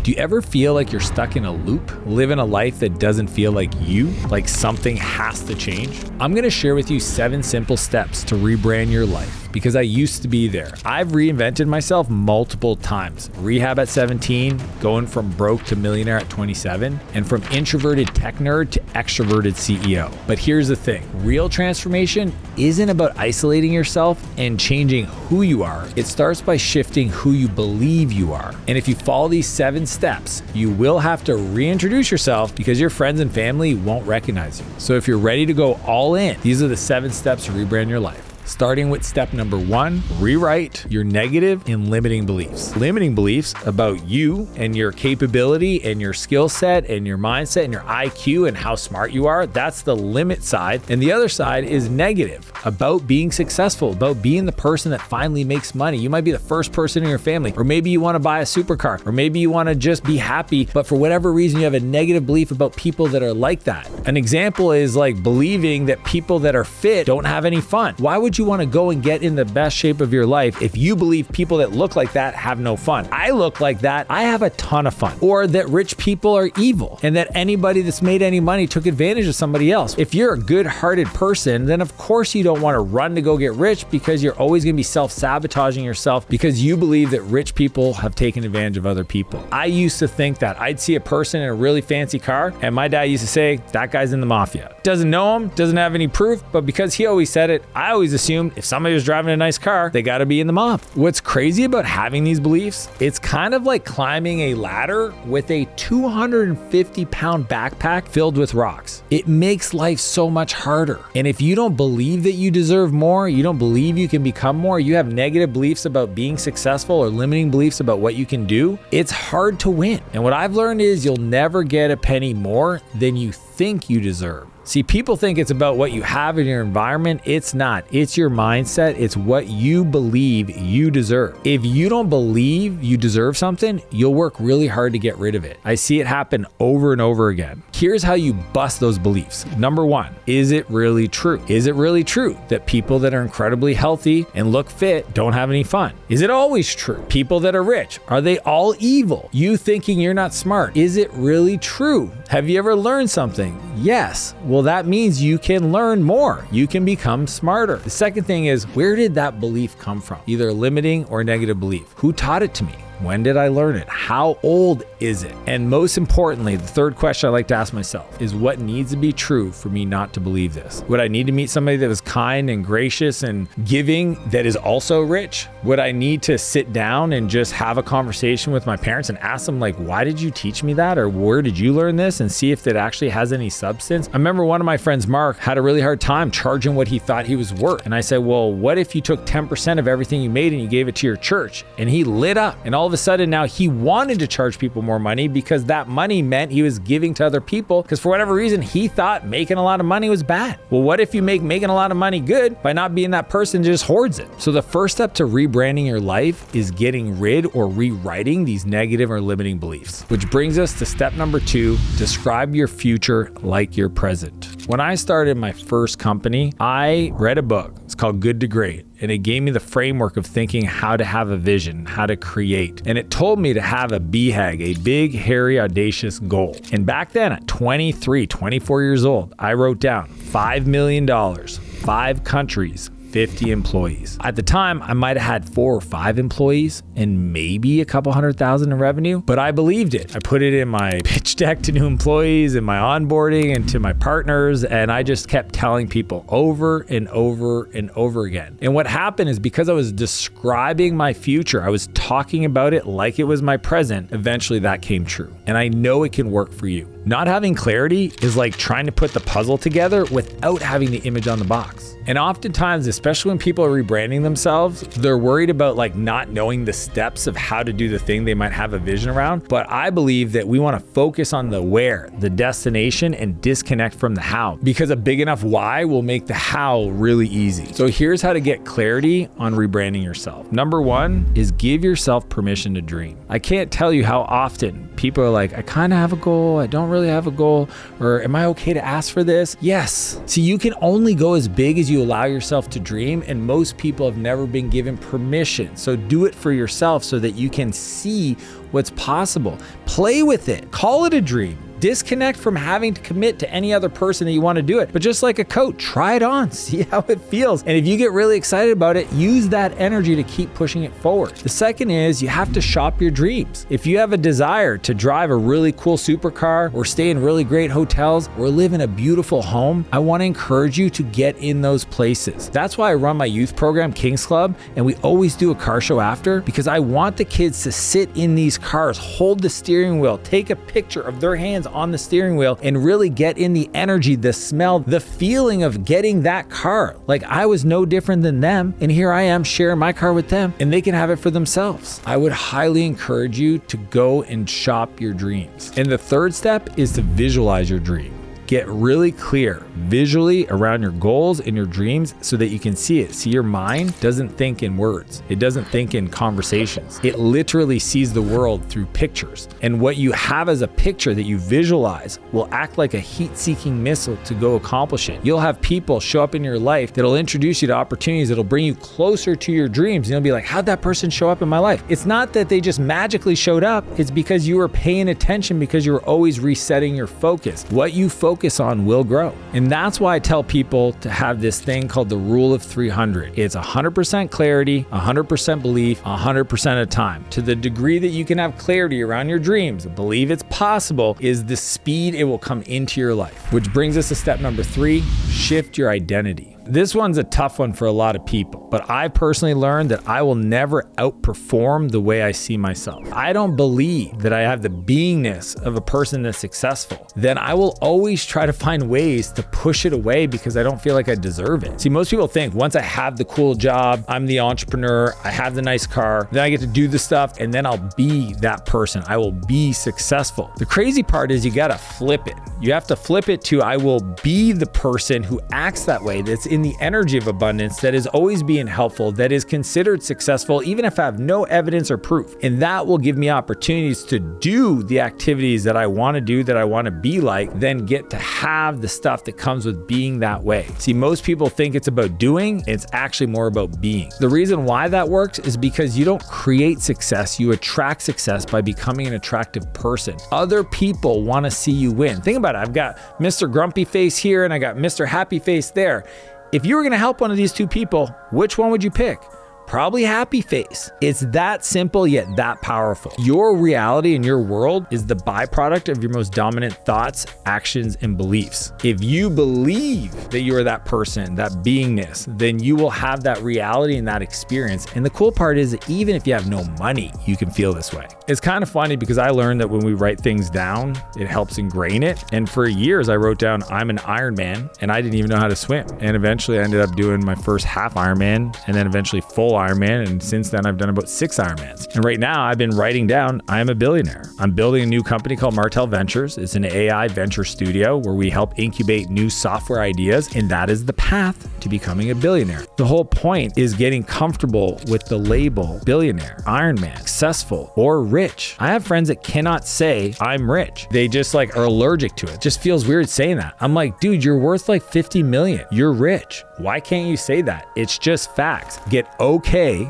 Do you ever feel like you're stuck in a loop, living a life that doesn't feel like you, like something has to change? I'm going to share with you 7 simple steps to rebrand your life, because I used to be there. I've reinvented myself multiple times. Rehab at 17, going from broke to millionaire at 27, and from introverted tech nerd to extroverted CEO. But here's the thing, real transformation isn't about isolating yourself and changing who you are. It starts by shifting who you believe you are. And if you follow these 7 steps, you will have to reintroduce yourself because your friends and family won't recognize you. So if you're ready to go all in, these are the 7 steps to rebrand your life. Starting with step number 1, rewrite your negative and limiting beliefs. Limiting beliefs about you and your capability and your skill set and your mindset and your IQ and how smart you are. That's the limit side. And the other side is negative, about being successful, about being the person that finally makes money. You might be the first person in your family, or maybe you want to buy a supercar, or maybe you want to just be happy, but for whatever reason, you have a negative belief about people that are like that. An example is like believing that people that are fit don't have any fun. Why would you want to go and get in the best shape of your life if you believe people that look like that have no fun? I look like that, I have a ton of fun. Or that rich people are evil and that anybody that's made any money took advantage of somebody else. If you're a good-hearted person, then of course you don't want to run to go get rich, because you're always going to be self-sabotaging yourself because you believe that rich people have taken advantage of other people. I used to think that. I'd see a person in a really fancy car and my dad used to say, that guy's in the mafia. Doesn't know him, doesn't have any proof, but because he always said it, I always assumed if somebody was driving a nice car, they got to be in the mob. What's crazy about having these beliefs, it's kind of like climbing a ladder with a 250-pound backpack filled with rocks. It makes life so much harder. And if you don't believe that you deserve more, you don't believe you can become more, you have negative beliefs about being successful or limiting beliefs about what you can do, it's hard to win. And what I've learned is you'll never get a penny more than you think you deserve. See, people think it's about what you have in your environment. It's not. It's your mindset. It's what you believe you deserve. If you don't believe you deserve something, you'll work really hard to get rid of it. I see it happen over and over again. Here's how you bust those beliefs. Number 1, is it really true? Is it really true that people that are incredibly healthy and look fit don't have any fun? Is it always true? People that are rich, are they all evil? You thinking you're not smart, is it really true? Have you ever learned something? Yes. Well, that means you can learn more. You can become smarter. The second thing is, where did that belief come from? Either limiting or negative belief. Who taught it to me? When did I learn it? How old is it? And most importantly, the third question I like to ask myself is, what needs to be true for me not to believe this? Would I need to meet somebody that was kind and gracious and giving that is also rich? Would I need to sit down and just have a conversation with my parents and ask them, like, why did you teach me that? Or where did you learn this? And see if it actually has any substance. I remember one of my friends, Mark, had a really hard time charging what he thought he was worth. And I said, well, what if you took 10% of everything you made and you gave it to your church? And he lit up. And all of a sudden now he wanted to charge people more money because that money meant he was giving to other people, because for whatever reason he thought making a lot of money was bad. Well, what if you make making a lot of money good by not being that person that just hoards it? So the first step to rebranding your life is getting rid or rewriting these negative or limiting beliefs, which brings us to step number 2, describe your future like your present. When I started my first company, I read a book. It's called Good to Great. And it gave me the framework of thinking how to have a vision, how to create. And it told me to have a BHAG, a big, hairy, audacious goal. And back then at 23, 24 years old, I wrote down $5 million, 5 countries, 50 employees. At the time, I might have had 4 or 5 employees and maybe a couple $100,000 in revenue, but I believed it. I put it in my pitch deck to new employees and my onboarding and to my partners, and I just kept telling people over and over and over again. And what happened is, because I was describing my future, I was talking about it like it was my present, eventually that came true. And I know it can work for you. Not having clarity is like trying to put the puzzle together without having the image on the box. And oftentimes, especially when people are rebranding themselves, they're worried about like not knowing the steps of how to do the thing they might have a vision around. But I believe that we want to focus on the where, the destination, and disconnect from the how, because a big enough why will make the how really easy. So here's how to get clarity on rebranding yourself. Number 1 is give yourself permission to dream. I can't tell you how often people are like, I kind of have a goal, I don't really have a goal, or am I okay to ask for this? Yes. See, you can only go as big as you allow yourself to dream, and most people have never been given permission. So do it for yourself so that you can see what's possible. Play with it. Call it a dream. Disconnect from having to commit to any other person that you want to do it. But just like a coat, try it on, see how it feels. And if you get really excited about it, use that energy to keep pushing it forward. The second is you have to shop your dreams. If you have a desire to drive a really cool supercar or stay in really great hotels or live in a beautiful home, I want to encourage you to get in those places. That's why I run my youth program, King's Club, and we always do a car show after, because I want the kids to sit in these cars, hold the steering wheel, take a picture of their hands on the steering wheel, and really get in the energy, the smell, the feeling of getting that car. Like I was no different than them, and here I am sharing my car with them, and they can have it for themselves. I would highly encourage you to go and shop your dreams. And the third step is to visualize your dream. Get really clear visually around your goals and your dreams so that you can see it. See, your mind doesn't think in words. It doesn't think in conversations. It literally sees the world through pictures. And what you have as a picture that you visualize will act like a heat-seeking missile to go accomplish it. You'll have people show up in your life that'll introduce you to opportunities that'll bring you closer to your dreams. And you'll be like, how'd that person show up in my life? It's not that they just magically showed up. It's because you were paying attention, because you were always resetting your focus. What you focus on will grow. And that's why I tell people to have this thing called the rule of 300. It's 100% clarity, 100% belief, 100% of time. To the degree that you can have clarity around your dreams and believe it's possible is the speed it will come into your life. Which brings us to step number 3, shift your identity. This one's a tough one for a lot of people, but I personally learned that I will never outperform the way I see myself. I don't believe that I have the beingness of a person that's successful. Then I will always try to find ways to push it away because I don't feel like I deserve it. See, most people think once I have the cool job, I'm the entrepreneur, I have the nice car, then I get to do the stuff, and then I'll be that person. I will be successful. The crazy part is you gotta flip it. You have to flip it to I will be the person who acts that way, that's in the energy of abundance, that is always being helpful, that is considered successful, even if I have no evidence or proof. And that will give me opportunities to do the activities that I want to do, that I want to be like, then get to have the stuff that comes with being that way. See, most people think it's about doing, it's actually more about being. The reason why that works is because you don't create success, you attract success by becoming an attractive person. Other people want to see you win. Think about it. I've got Mr. Grumpy Face here and I got Mr. Happy Face there. If you were going to help one of these two people, which one would you pick? Probably Happy Face. It's that simple yet that powerful. Your reality and your world is the byproduct of your most dominant thoughts, actions, and beliefs. If you believe that you are that person, that beingness, then you will have that reality and that experience. And the cool part is that even if you have no money, you can feel this way. It's kind of funny because I learned that when we write things down, it helps ingrain it. And for years, I wrote down, I'm an Ironman, and I didn't even know how to swim. And eventually I ended up doing my first half Ironman and then eventually full Ironman, and since then I've done about 6 Ironmans. And right now I've been writing down, I am a billionaire. I'm building a new company called Martel Ventures. It's an AI venture studio where we help incubate new software ideas, and that is the path to becoming a billionaire. The whole point is getting comfortable with the label billionaire, Ironman, successful, or rich. I have friends that cannot say I'm rich. They just are allergic to it. It just feels weird saying that. I'm like, dude, you're worth like 50 million. You're rich. Why can't you say that? It's just facts. Get okay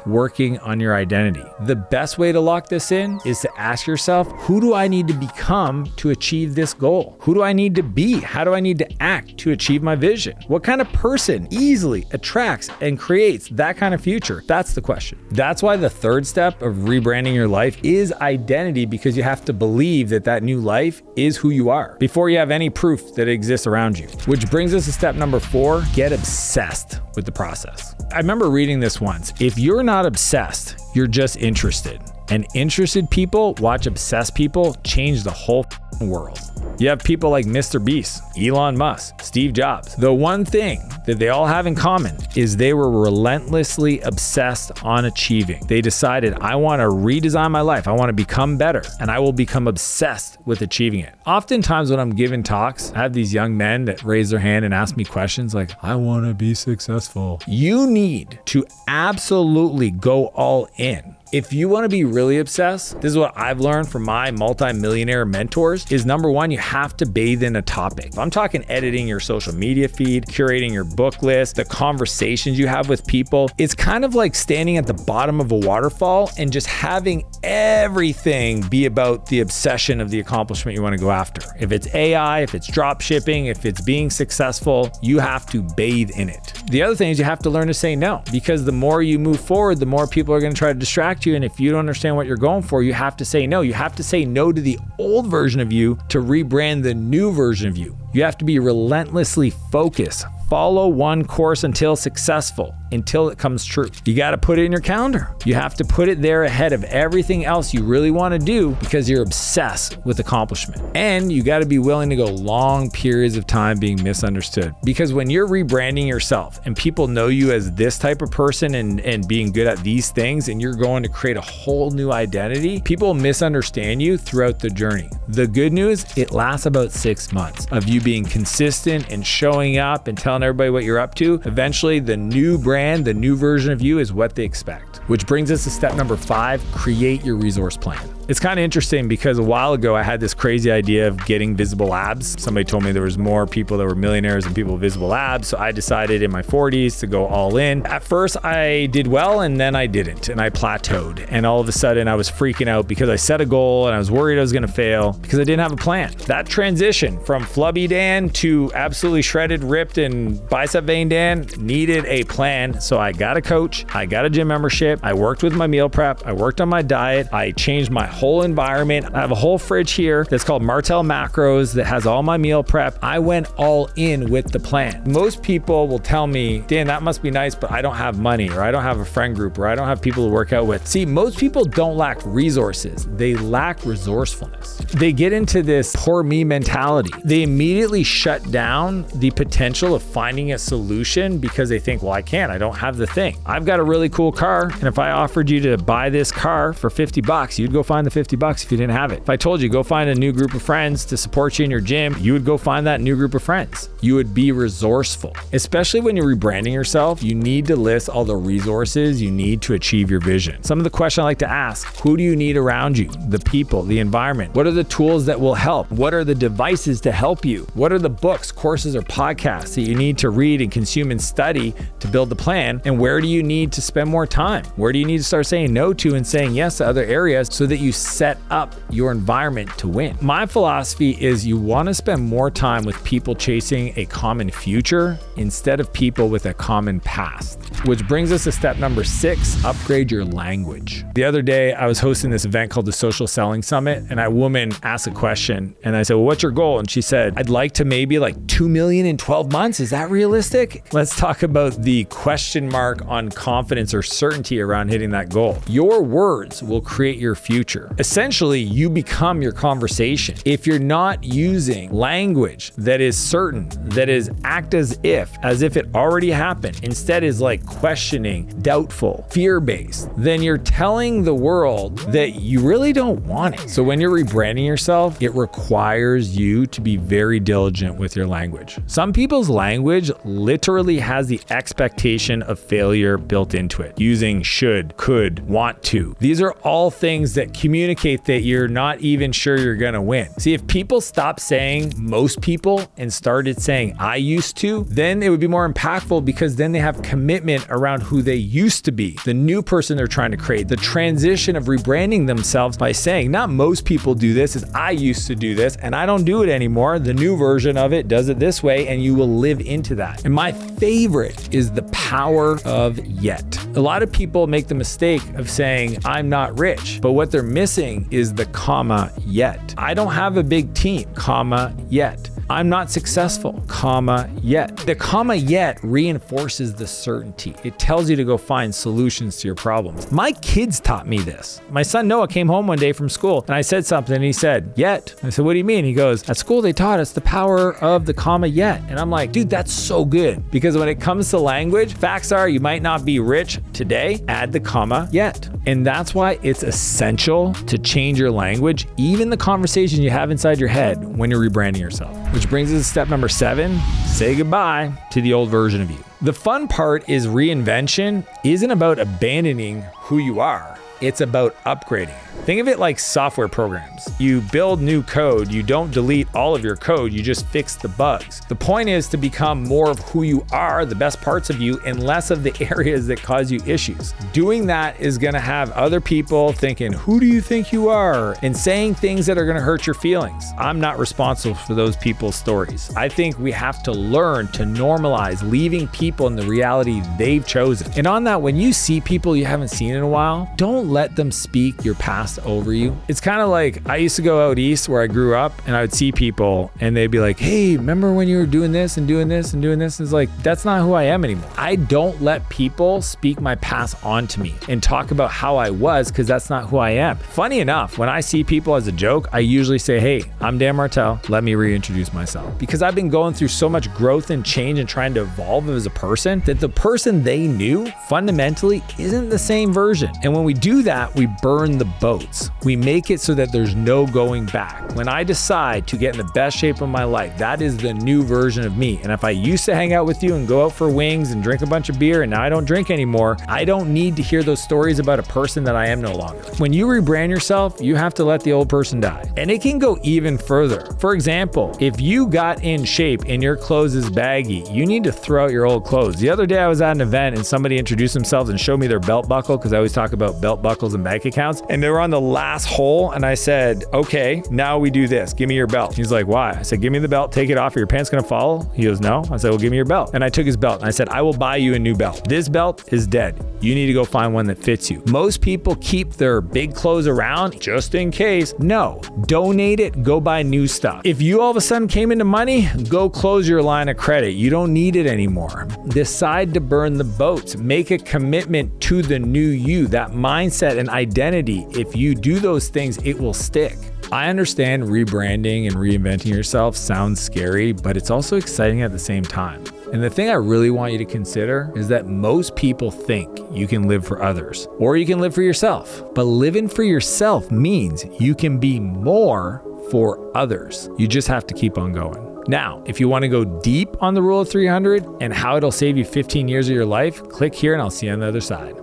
working on your identity. The best way to lock this in is to ask yourself, who do I need to become to achieve this goal? Who do I need to be? How do I need to act to achieve my vision? What kind of person easily attracts and creates that kind of future? That's the question. That's why the third step of rebranding your life is identity, because you have to believe that that new life is who you are before you have any proof that it exists around you. Which brings us to step number 4, get obsessed with the process. I remember reading this once. If you're not obsessed, you're just interested. And interested people watch obsessed people change the whole world. You have people like Mr. Beast, Elon Musk, Steve Jobs. The one thing that they all have in common is they were relentlessly obsessed on achieving. They decided, I want to redesign my life. I want to become better, and I will become obsessed with achieving it. Oftentimes when I'm giving talks, I have these young men that raise their hand and ask me questions like, I want to be successful. You need to absolutely go all in If you want to be really obsessed, this is what I've learned from my multi-millionaire mentors is number one, you have to bathe in a topic. If I'm talking editing your social media feed, curating your book list, the conversations you have with people, it's kind of like standing at the bottom of a waterfall and just having everything be about the obsession of the accomplishment you want to go after. If it's AI, if it's drop shipping, if it's being successful, you have to bathe in it. The other thing is you have to learn to say no, because the more you move forward, the more people are going to try to distract you. And if you don't understand what you're going for, you have to say no. You have to say no to the old version of you to rebrand the new version of you. You have to be relentlessly focused. Follow one course until successful, until it comes true. You got to put it in your calendar. You have to put it there ahead of everything else you really want to do because you're obsessed with accomplishment. And you got to be willing to go long periods of time being misunderstood. Because when you're rebranding yourself and people know you as this type of person and being good at these things, and you're going to create a whole new identity, people misunderstand you throughout the journey. The good news, it lasts about 6 months of you being consistent and showing up and telling everybody what you're up to. Eventually, the new brand, the new version of you is what they expect. Which brings us to step number 5, create your resource plan. It's kind of interesting because a while ago I had this crazy idea of getting visible abs. Somebody told me there was more people that were millionaires than people with visible abs. So I decided in my 40s to go all in. At first I did well and then I didn't, and I plateaued. And all of a sudden I was freaking out because I set a goal and I was worried I was going to fail because I didn't have a plan. That transition from flubby Dan to absolutely shredded, ripped, and bicep vein Dan needed a plan. So I got a coach, I got a gym membership, I worked with my meal prep, I worked on my diet, I changed my whole environment. I have a whole fridge here that's called Martell Macros that has all my meal prep. I went all in with the plan. Most people will tell me, Dan, that must be nice, but I don't have money, or I don't have a friend group, or I don't have people to work out with. See, most people don't lack resources. They lack resourcefulness. They get into this poor me mentality. They immediately shut down the potential of finding a solution because they think, well, I don't have the thing. I've got a really cool car, and if I offered you to buy this car for $50, you'd go find the $50 if you didn't have it. If I told you go find a new group of friends to support you in your gym, you would go find that new group of friends. You would be resourceful. Especially when you're rebranding yourself, you need to list all the resources you need to achieve your vision. Some of the questions I like to ask: who do you need around you? The people, the environment. What are the tools that will help? What are the devices to help you? What are the books, courses, or podcasts that you need to read and consume and study to build the plan? And where do you need to spend more time? Where do you need to start saying no to and saying yes to other areas so that you set up your environment to win? My philosophy is you want to spend more time with people chasing a common future instead of people with a common past. Which brings us to step number 6, upgrade your language. The other day, I was hosting this event called the Social Selling Summit, and a woman asked a question, and I said, well, what's your goal? And she said, I'd like to maybe like 2 million in 12 months. Is that realistic? Let's talk about the question mark on confidence or certainty around hitting that goal. Your words will create your future. Essentially, you become your conversation. If you're not using language that is certain, that is act as if it already happened, instead is like questioning, doubtful, fear-based, then you're telling the world that you really don't want it. So when you're rebranding yourself, it requires you to be very diligent with your language. Some people's language literally has the expectation of failure built into it, using should, could, want to. These are all things that communicate that you're not even sure you're gonna win. See, if people stopped saying most people and started saying I used to, then it would be more impactful because then they have commitment around who they used to be, the new person they're trying to create. The transition of rebranding themselves by saying not most people do this, is I used to do this and I don't do it anymore. The new version of it does it this way, and you will live into that. And my favorite is the power of yet. A lot of people make the mistake of saying I'm not rich, but what they're missing is the comma yet. I don't have a big team, comma yet. I'm not successful, comma yet. The comma yet reinforces the certainty. It tells you to go find solutions to your problems. My kids taught me this. My son Noah came home one day from school and I said something and he said, yet. I said, what do you mean? He goes, at school they taught us the power of the comma yet. And I'm like, dude, that's so good. Because when it comes to language, facts are you might not be rich today, add the comma yet. And that's why it's essential to change your language, even the conversations you have inside your head when you're rebranding yourself. Which brings us to step number 7, say goodbye to the old version of you. The fun part is reinvention isn't about abandoning who you are. It's about upgrading. Think of it like software programs. You build new code, you don't delete all of your code, you just fix the bugs. The point is to become more of who you are, the best parts of you, and less of the areas that cause you issues. Doing that is gonna have other people thinking, who do you think you are? And saying things that are gonna hurt your feelings. I'm not responsible for those people's stories. I think we have to learn to normalize leaving people in the reality they've chosen. And on that, when you see people you haven't seen in a while, don't let them speak your past over you. It's kind of like, I used to go out east where I grew up and I would see people and they'd be like, hey, remember when you were doing this and doing this and doing this? It's like, that's not who I am anymore. I don't let people speak my past onto me and talk about how I was, because that's not who I am. Funny enough, when I see people as a joke, I usually say, hey, I'm Dan Martell. Let me reintroduce myself. Because I've been going through so much growth and change and trying to evolve as a person that the person they knew fundamentally isn't the same version. And when we do that, we burn the boats. We make it so that there's no going back. When I decide to get in the best shape of my life, that is the new version of me. And if I used to hang out with you and go out for wings and drink a bunch of beer and now I don't drink anymore, I don't need to hear those stories about a person that I am no longer. When you rebrand yourself, you have to let the old person die. And it can go even further. For example, if you got in shape and your clothes is baggy, you need to throw out your old clothes. The other day I was at an event and somebody introduced themselves and showed me their belt buckle, because I always talk about belt buckles and bank accounts. And they were on the last hole and I said, okay, now we do this. Give me your belt. He's like, why? I said, give me the belt, take it off. Are your pants gonna fall? He goes, no. I said, well, give me your belt. And I took his belt and I said, I will buy you a new belt. This belt is dead. You need to go find one that fits you. Most people keep their big clothes around just in case. No, donate it, go buy new stuff. If you all of a sudden came into money, go close your line of credit. You don't need it anymore. Decide to burn the boats. Make a commitment to the new you, that mindset and identity. If you do those things, it will stick. I understand rebranding and reinventing yourself sounds scary, but it's also exciting at the same time. And the thing I really want you to consider is that most people think you can live for others or you can live for yourself. But living for yourself means you can be more for others. You just have to keep on going. Now, if you want to go deep on the rule of 300 and how it'll save you 15 years of your life, click here and I'll see you on the other side.